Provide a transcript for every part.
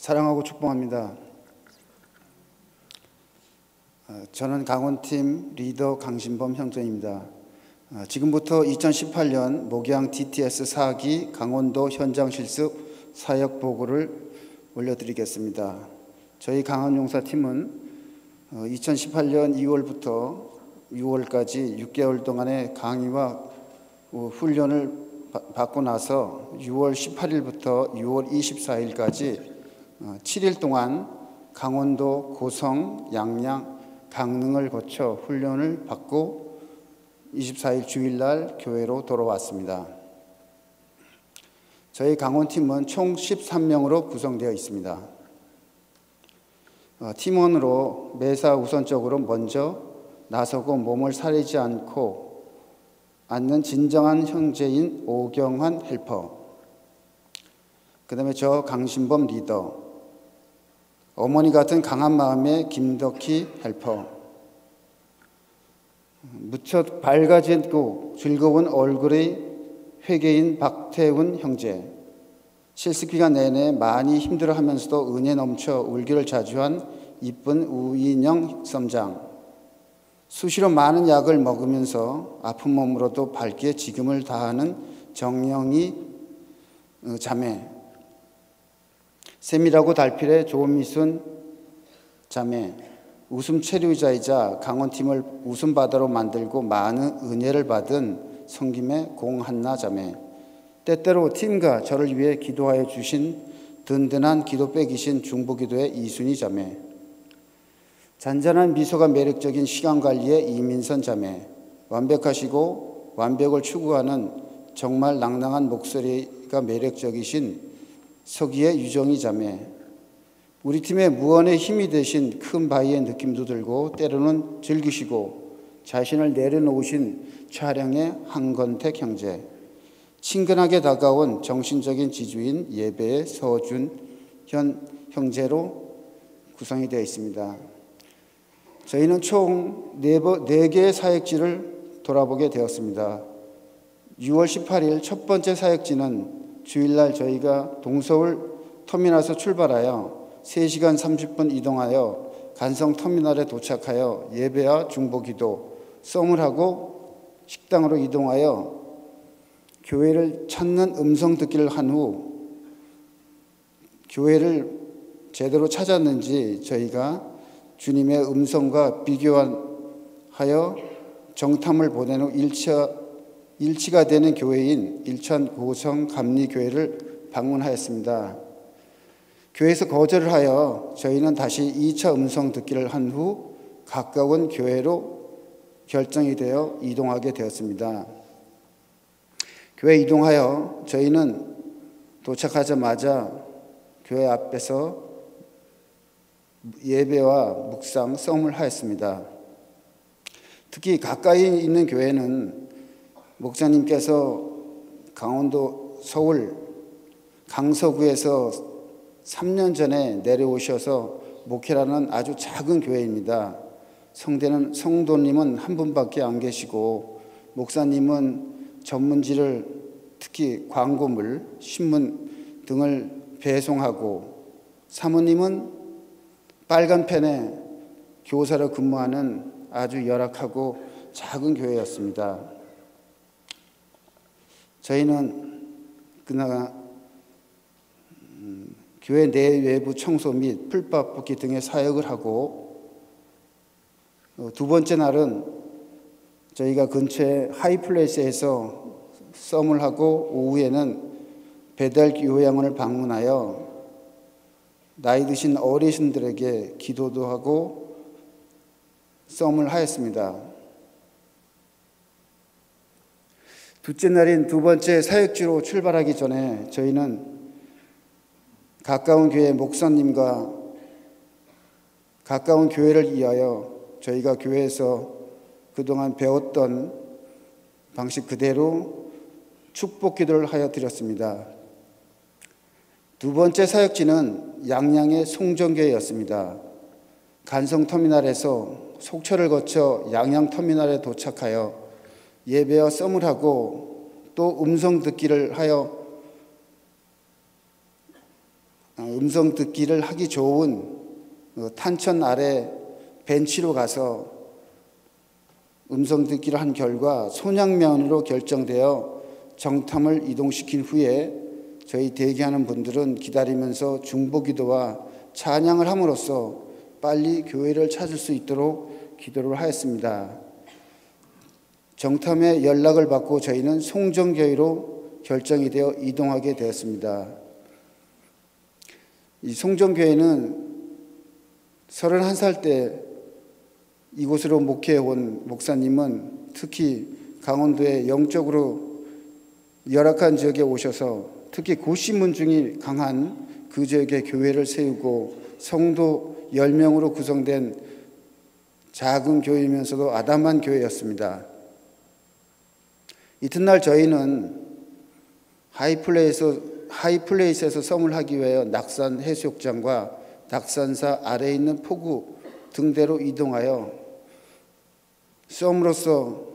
사랑하고 축복합니다. 저는 강원팀 리더 강신범 형제입니다. 지금부터 2018년 목양 DTS 4기 강원도 현장 실습 사역 보고를 올려드리겠습니다. 저희 강원용사팀은 2018년 2월부터 6월까지 6개월 동안의 강의와 훈련을 받고 나서 6월 18일부터 6월 24일까지 7일 동안 강원도 고성, 양양, 강릉을 거쳐 훈련을 받고 24일 주일날 교회로 돌아왔습니다. 저희 강원팀은 총 13명으로 구성되어 있습니다. 팀원으로 매사 우선적으로 먼저 나서고 몸을 사리지 않는 진정한 형제인 오경환 헬퍼, 그 다음에 저 강신범 리더, 어머니 같은 강한 마음의 김덕희 헬퍼, 무척 밝아지고 즐거운 얼굴의 회계인 박태훈 형제, 실습기간 내내 많이 힘들어하면서도 은혜 넘쳐 울기를 자주한 이쁜 우인영 썸장, 수시로 많은 약을 먹으면서 아픈 몸으로도 밝게 지금을 다하는 정영희 자매, 세밀하고 달필의 조미순 자매, 웃음 체류자이자 강원팀을 웃음바다로 만들고 많은 은혜를 받은 성김의 공한나 자매, 때때로 팀과 저를 위해 기도하여 주신 든든한 기도백이신 중보기도의 이순희 자매, 잔잔한 미소가 매력적인 시간관리의 이민선 자매, 완벽하시고 완벽을 추구하는 정말 낭낭한 목소리가 매력적이신 서기의 유정희 자매, 우리 팀의 무언의 힘이 되신 큰 바위의 느낌도 들고 때로는 즐기시고 자신을 내려놓으신 촬영의 한건택 형제, 친근하게 다가온 정신적인 지주인 예배의 서준 현 형제로 구성이 되어 있습니다. 저희는 총 4개의 사역지를 돌아보게 되었습니다. 6월 18일 첫 번째 사역지는 주일날 저희가 동서울 터미널에서 출발하여 3시간 30분 이동하여 간성 터미널에 도착하여 예배와 중보기도, 썸을 하고 식당으로 이동하여 교회를 찾는 음성 듣기를 한 후 교회를 제대로 찾았는지 저희가 주님의 음성과 비교하여 정탐을 보낸 후 일치가 되는 교회인 일천 고성 감리교회를 방문하였습니다. 교회에서 거절을 하여 저희는 다시 2차 음성 듣기를 한 후 가까운 교회로 결정이 되어 이동하게 되었습니다. 교회 이동하여 저희는 도착하자마자 교회 앞에서 예배와 묵상, 썸을 하였습니다. 특히 가까이 있는 교회는 목사님께서 강원도 서울 강서구에서 3년 전에 내려오셔서 목회라는 아주 작은 교회입니다. 성도님은 한 분밖에 안 계시고 목사님은 전문지를 특히 광고물, 신문 등을 배송하고 사모님은 빨간 펜에 교사로 근무하는 아주 열악하고 작은 교회였습니다. 저희는 그나마 교회 내외부 청소 및 풀밭 뽑기 등의 사역을 하고 두 번째 날은 저희가 근처에 하이플레이스에서 썸을 하고 오후에는 배달 요양원을 방문하여 나이 드신 어르신들에게 기도도 하고 썸을 하였습니다. 둘째 날인 두 번째 사역지로 출발하기 전에 저희는 가까운 교회 목사님과 가까운 교회를 위하여 저희가 교회에서 그동안 배웠던 방식 그대로 축복 기도를 하여 드렸습니다. 두 번째 사역지는 양양의 송정교회였습니다. 간성터미널에서 속초를 거쳐 양양터미널에 도착하여 예배와 썸을 하고 또 음성 듣기를 하여 음성 듣기를 하기 좋은 탄천 아래 벤치로 가서 음성 듣기를 한 결과 손양면으로 결정되어 정탐을 이동시킨 후에 저희 대기하는 분들은 기다리면서 중보기도와 찬양을 함으로써 빨리 교회를 찾을 수 있도록 기도를 하였습니다. 정탐의 연락을 받고 저희는 송정교회로 결정이 되어 이동하게 되었습니다. 이 송정교회는 31살 때 이곳으로 목회해 온 목사님은 특히 강원도의 영적으로 열악한 지역에 오셔서 특히 고시문중이 강한 그 지역에 교회를 세우고 성도 10명으로 구성된 작은 교회이면서도 아담한 교회였습니다. 이튿날 저희는 하이플레이스에서 썸을 하기 위하여 낙산 해수욕장과 낙산사 아래에 있는 포구 등대로 이동하여 썸으로서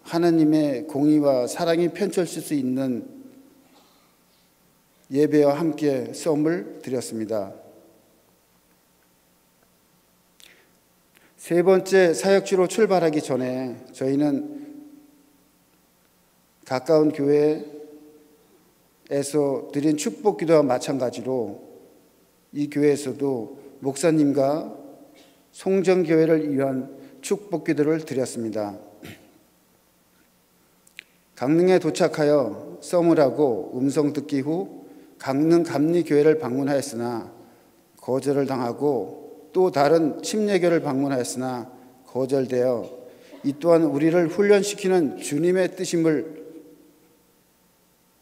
하나님의 공의와 사랑이 펼쳐질 수 있는 예배와 함께 썸을 드렸습니다. 세 번째 사역지로 출발하기 전에 저희는 가까운 교회에서 드린 축복 기도와 마찬가지로 이 교회에서도 목사님과 송정교회를 위한 축복 기도를 드렸습니다. 강릉에 도착하여 썸을 하고 음성 듣기 후 강릉 감리교회를 방문하였으나 거절을 당하고 또 다른 침례교를 방문하였으나 거절되어 이 또한 우리를 훈련시키는 주님의 뜻임을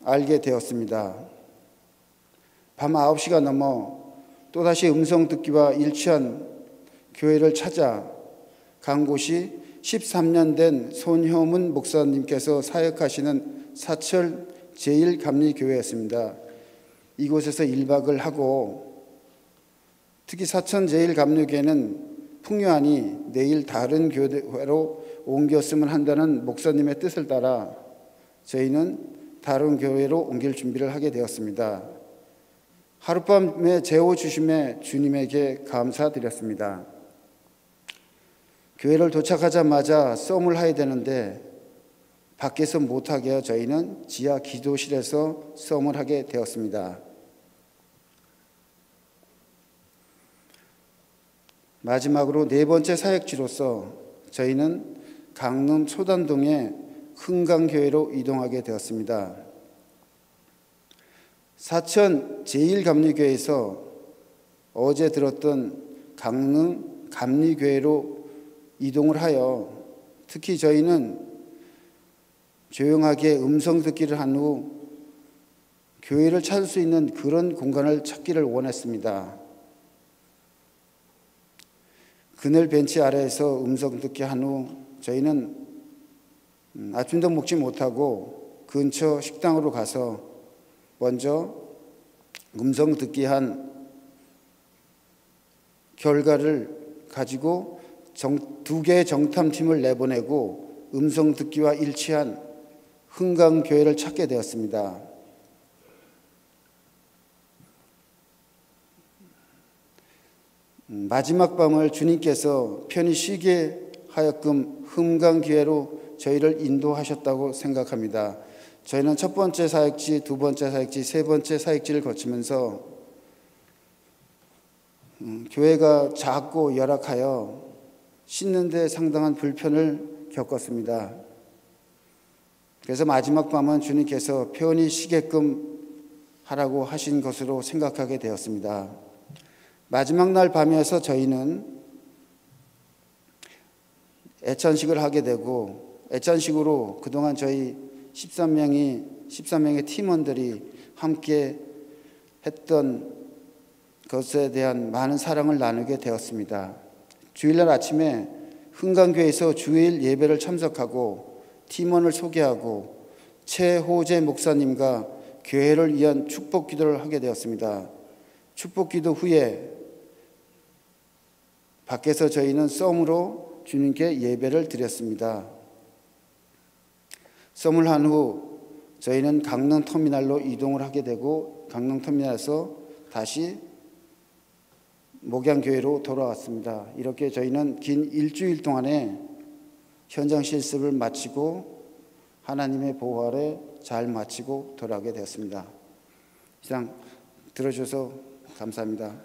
알게 되었습니다. 밤 9시가 넘어 또다시 음성 듣기와 일치한 교회를 찾아 간 곳이 13년 된 손효문 목사님께서 사역하시는 사철 제1감리교회였습니다. 이곳에서 1박을 하고 특히 사천 제1감리교회는 풍요하니 내일 다른 교회로 옮겼으면 한다는 목사님의 뜻을 따라 저희는 다른 교회로 옮길 준비를 하게 되었습니다. 하룻밤에 재워주심에 주님에게 감사드렸습니다. 교회를 도착하자마자 썸을 해야 되는데 밖에서 못하게 하여 저희는 지하 기도실에서 썸을 하게 되었습니다. 마지막으로 네 번째 사역지로서 저희는 강릉 초단동의 흥강교회로 이동하게 되었습니다. 사천 제1감리교회에서 어제 들었던 강릉 감리교회로 이동을 하여 특히 저희는 조용하게 음성 듣기를 한 후 교회를 찾을 수 있는 그런 공간을 찾기를 원했습니다. 그늘 벤치 아래에서 음성 듣기 한 후 저희는 아침도 먹지 못하고 근처 식당으로 가서 먼저 음성 듣기 한 결과를 가지고 2개의 정탐팀을 내보내고 음성 듣기와 일치한 흥강교회를 찾게 되었습니다. 마지막 밤을 주님께서 편히 쉬게 하여금 흥강교회로 저희를 인도하셨다고 생각합니다. 저희는 첫 번째 사역지, 두 번째 사역지, 세 번째 사역지를 거치면서 교회가 작고 열악하여 씻는 데 상당한 불편을 겪었습니다. 그래서 마지막 밤은 주님께서 편히 쉬게끔 하라고 하신 것으로 생각하게 되었습니다. 마지막 날 밤이어서 저희는 애찬식을 하게 되고 애찬식으로 그동안 저희 13명의 팀원들이 함께 했던 것에 대한 많은 사랑을 나누게 되었습니다. 주일날 아침에 흥강교회에서 주일 예배를 참석하고 팀원을 소개하고 최호재 목사님과 교회를 위한 축복 기도를 하게 되었습니다. 축복 기도 후에 밖에서 저희는 썸으로 주님께 예배를 드렸습니다. 썸을 한 후 저희는 강릉터미널로 이동을 하게 되고 강릉터미널에서 다시 목양교회로 돌아왔습니다. 이렇게 저희는 긴 일주일 동안에 현장 실습을 마치고 하나님의 보호 아래 잘 마치고 돌아오게 되었습니다. 이상 들어주셔서 감사합니다.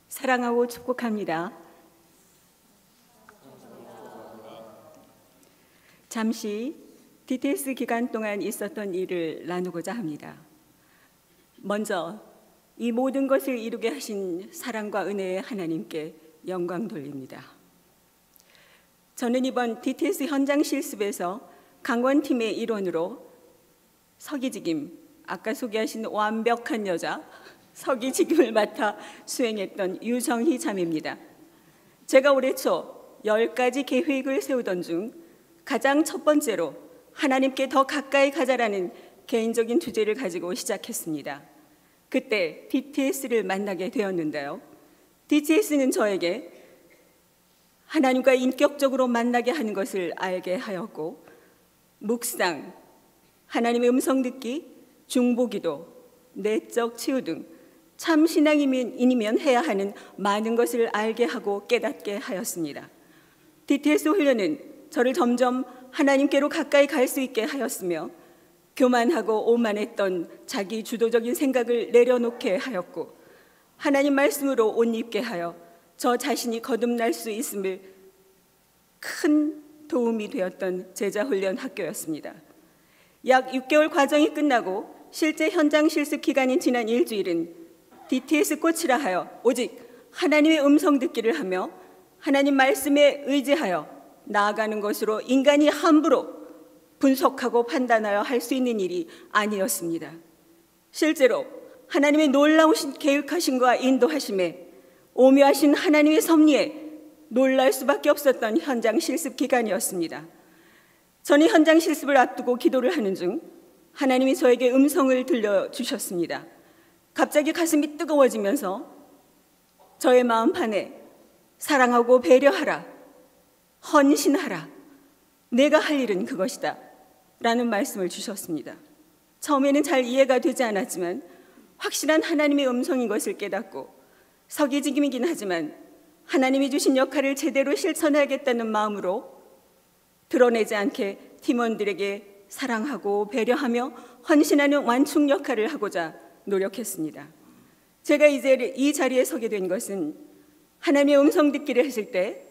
사랑하고 축복합니다. 잠시 DTS 기간 동안 있었던 일을 나누고자 합니다. 먼저 이 모든 것을 이루게 하신 사랑과 은혜의 하나님께 영광 돌립니다. 저는 이번 DTS 현장 실습에서 강원팀의 일원으로 서기직임, 아까 소개하신 완벽한 여자 서기직임을 맡아 수행했던 유정희 자매입니다. 제가 올해 초 10가지 계획을 세우던 중 가장 첫 번째로 하나님께 더 가까이 가자라는 개인적인 주제를 가지고 시작했습니다. 그때 DTS를 만나게 되었는데요. DTS는 저에게 하나님과 인격적으로 만나게 하는 것을 알게 하였고, 묵상, 하나님의 음성 듣기, 중보기도, 내적 치유 등 참 신앙인이면 해야 하는 많은 것을 알게 하고 깨닫게 하였습니다. DTS 훈련은 저를 점점 하나님께로 가까이 갈 수 있게 하였으며, 교만하고 오만했던 자기 주도적인 생각을 내려놓게 하였고, 하나님 말씀으로 옷 입게 하여 저 자신이 거듭날 수 있음을 큰 도움이 되었던 제자훈련 학교였습니다. 약 6개월 과정이 끝나고 실제 현장 실습 기간인 지난 일주일은 DTS 꽃이라 하여 오직 하나님의 음성 듣기를 하며 하나님 말씀에 의지하여 나아가는 것으로 인간이 함부로 분석하고 판단하여 할 수 있는 일이 아니었습니다. 실제로 하나님의 놀라우신 계획하심과 인도하심에 오묘하신 하나님의 섭리에 놀랄 수밖에 없었던 현장 실습 기간이었습니다. 저는 현장 실습을 앞두고 기도를 하는 중 하나님이 저에게 음성을 들려주셨습니다. 갑자기 가슴이 뜨거워지면서 저의 마음판에 사랑하고 배려하라, 헌신하라, 내가 할 일은 그것이다 라는 말씀을 주셨습니다. 처음에는 잘 이해가 되지 않았지만 확실한 하나님의 음성인 것을 깨닫고 서기직임이긴 하지만 하나님이 주신 역할을 제대로 실천해야겠다는 마음으로 드러내지 않게 팀원들에게 사랑하고 배려하며 헌신하는 완충 역할을 하고자 노력했습니다. 제가 이제 이 자리에 서게 된 것은 하나님의 음성 듣기를 했을 때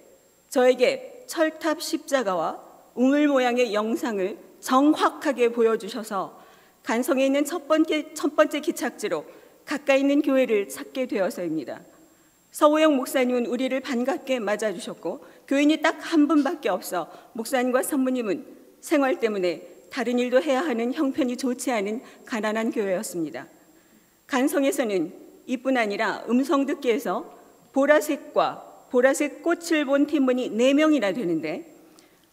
저에게 철탑 십자가와 우물 모양의 영상을 정확하게 보여주셔서 간성에 있는 첫 번째 기착지로 가까이 있는 교회를 찾게 되어서입니다. 서호영 목사님은 우리를 반갑게 맞아주셨고 교인이 딱 한 분밖에 없어 목사님과 산모님은 생활 때문에 다른 일도 해야 하는 형편이 좋지 않은 가난한 교회였습니다. 간성에서는 이뿐 아니라 음성 듣기에서 보라색과 보라색 꽃을 본 팀원이 4명이나 되는데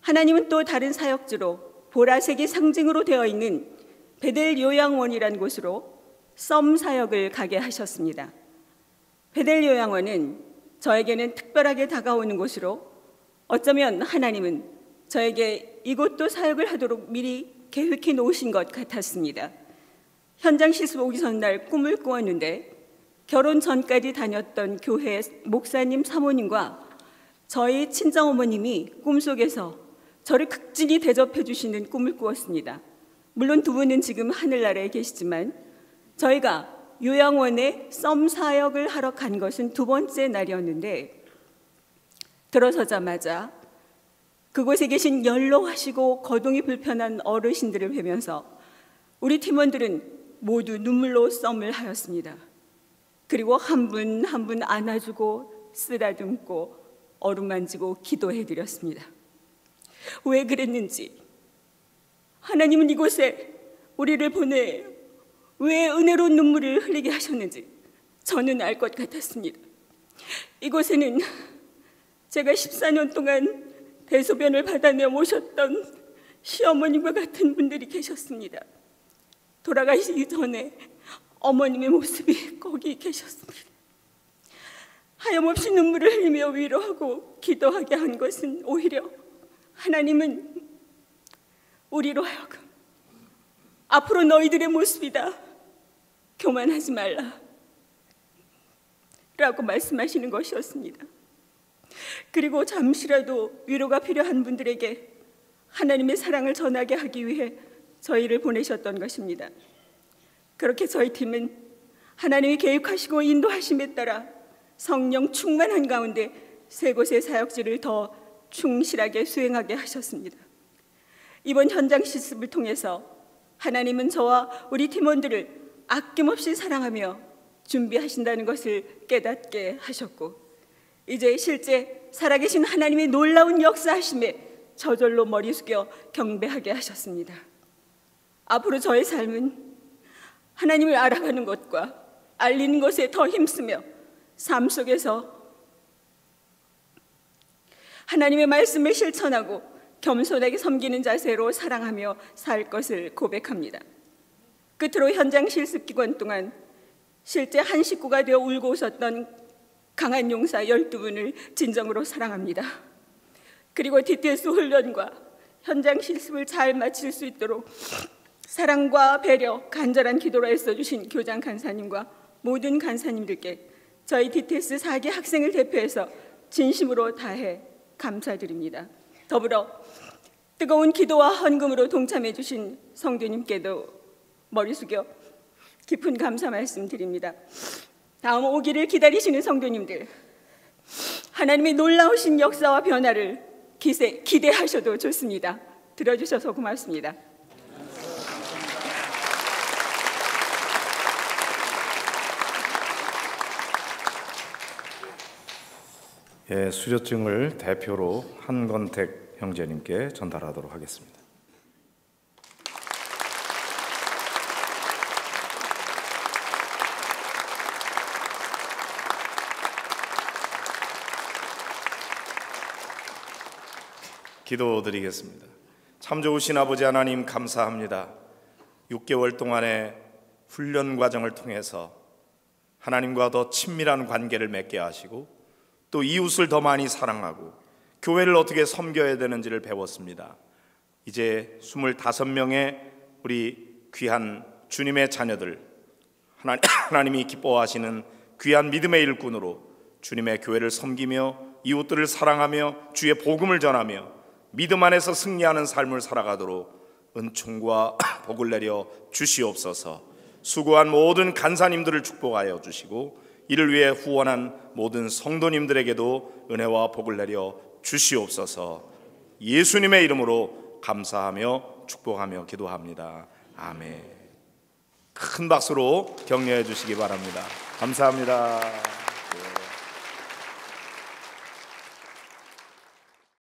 하나님은 또 다른 사역지로 보라색이 상징으로 되어 있는 베델 요양원이라는 곳으로 썸 사역을 가게 하셨습니다. 베델 요양원은 저에게는 특별하게 다가오는 곳으로 어쩌면 하나님은 저에게 이곳도 사역을 하도록 미리 계획해 놓으신 것 같았습니다. 현장 실습 오기 전날 꿈을 꾸었는데 결혼 전까지 다녔던 교회 목사님 사모님과 저희 친정어머님이 꿈속에서 저를 극진히 대접해 주시는 꿈을 꾸었습니다. 물론 두 분은 지금 하늘나라에 계시지만 저희가 요양원에 썸 사역을 하러 간 것은 2번째 날이었는데 들어서자마자 그곳에 계신 연로하시고 거동이 불편한 어르신들을 뵈면서 우리 팀원들은 모두 눈물로 썸을 하였습니다. 그리고 한 분 한 분 안아주고 쓰다듬고 어루만지고 기도해드렸습니다. 왜 그랬는지, 하나님은 이곳에 우리를 보내 왜 은혜로운 눈물을 흘리게 하셨는지 저는 알 것 같았습니다. 이곳에는 제가 14년 동안 대소변을 받아내 모셨던 시어머님과 같은 분들이 계셨습니다. 돌아가시기 전에 어머님의 모습이 거기 계셨습니다. 하염없이 눈물을 흘리며 위로하고 기도하게 한 것은 오히려 하나님은 우리로 하여금 앞으로 너희들의 모습이다, 교만하지 말라 라고 말씀하시는 것이었습니다. 그리고 잠시라도 위로가 필요한 분들에게 하나님의 사랑을 전하게 하기 위해 저희를 보내셨던 것입니다. 그렇게 저희 팀은 하나님이 계획하시고 인도하심에 따라 성령 충만한 가운데 세 곳의 사역지를 더 충실하게 수행하게 하셨습니다. 이번 현장 실습을 통해서 하나님은 저와 우리 팀원들을 아낌없이 사랑하며 준비하신다는 것을 깨닫게 하셨고, 이제 실제 살아계신 하나님의 놀라운 역사하심에 저절로 머리 숙여 경배하게 하셨습니다. 앞으로 저의 삶은 하나님을 알아가는 것과 알리는 것에 더 힘쓰며 삶 속에서 하나님의 말씀을 실천하고 겸손하게 섬기는 자세로 사랑하며 살 것을 고백합니다. 끝으로 현장 실습 기간 동안 실제 한 식구가 되어 울고 웃었던 강한 용사 12분을 진정으로 사랑합니다. 그리고 DTS 훈련과 현장 실습을 잘 마칠 수 있도록 사랑과 배려, 간절한 기도로 애써주신 교장 간사님과 모든 간사님들께 저희 DTS 4기 학생을 대표해서 진심으로 다해 감사드립니다. 더불어 뜨거운 기도와 헌금으로 동참해 주신 성도님께도 머리 숙여 깊은 감사 말씀드립니다. 다음 오기를 기다리시는 성도님들, 하나님의 놀라우신 역사와 변화를 기대하셔도 좋습니다. 들어주셔서 고맙습니다. 예, 수료증을 대표로 한건택 형제님께 전달하도록 하겠습니다. 기도드리겠습니다. 참 좋으신 아버지 하나님, 감사합니다. 6개월 동안의 훈련 과정을 통해서 하나님과 더 친밀한 관계를 맺게 하시고 또 이웃을 더 많이 사랑하고 교회를 어떻게 섬겨야 되는지를 배웠습니다. 이제 25명의 우리 귀한 주님의 자녀들, 하나님이 기뻐하시는 귀한 믿음의 일꾼으로 주님의 교회를 섬기며 이웃들을 사랑하며 주의 복음을 전하며 믿음 안에서 승리하는 삶을 살아가도록 은총과 복을 내려 주시옵소서. 수고한 모든 간사님들을 축복하여 주시고 이를 위해 후원한 모든 성도님들에게도 은혜와 복을 내려 주시옵소서. 예수님의 이름으로 감사하며 축복하며 기도합니다. 아멘. 큰 박수로 격려해 주시기 바랍니다. 감사합니다.